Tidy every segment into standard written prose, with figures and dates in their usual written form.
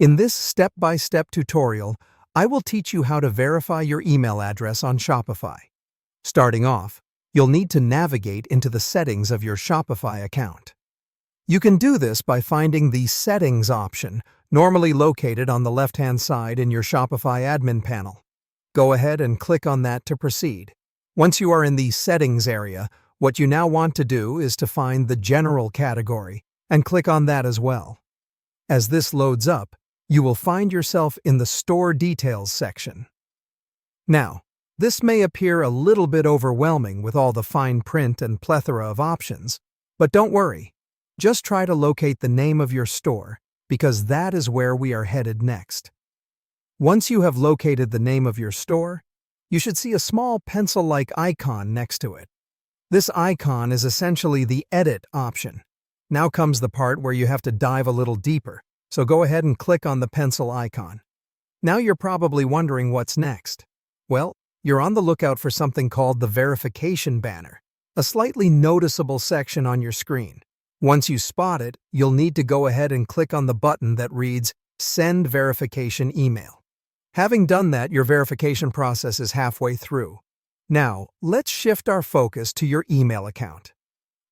In this step-by-step tutorial, I will teach you how to verify your email address on Shopify. Starting off, you'll need to navigate into the settings of your Shopify account. You can do this by finding the Settings option, normally located on the left-hand side in your Shopify admin panel. Go ahead and click on that to proceed. Once you are in the Settings area, what you now want to do is to find the General category and click on that as well. As this loads up, you will find yourself in the Store Details section. Now, this may appear a little bit overwhelming with all the fine print and plethora of options, but don't worry. Just try to locate the name of your store, because that is where we are headed next. Once you have located the name of your store, you should see a small pencil-like icon next to it. This icon is essentially the Edit option. Now comes the part where you have to dive a little deeper, so go ahead and click on the pencil icon. Now you're probably wondering what's next. Well, you're on the lookout for something called the Verification banner, a slightly noticeable section on your screen. Once you spot it, you'll need to go ahead and click on the button that reads Send Verification Email. Having done that, your verification process is halfway through. Now, let's shift our focus to your email account.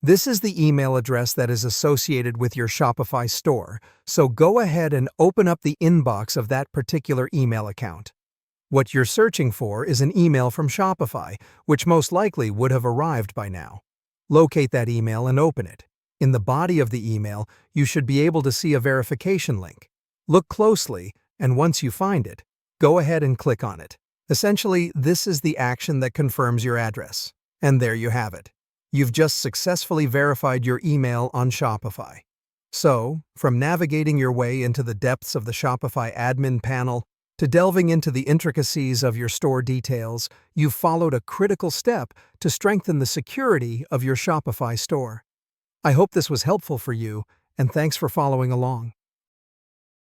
This is the email address that is associated with your Shopify store, so go ahead and open up the inbox of that particular email account. What you're searching for is an email from Shopify, which most likely would have arrived by now. Locate that email and open it. In the body of the email, you should be able to see a verification link. Look closely, and once you find it, go ahead and click on it. Essentially, this is the action that confirms your address. And there you have it. You've just successfully verified your email on Shopify. So, from navigating your way into the depths of the Shopify admin panel to delving into the intricacies of your store details, you've followed a critical step to strengthen the security of your Shopify store. I hope this was helpful for you, and thanks for following along.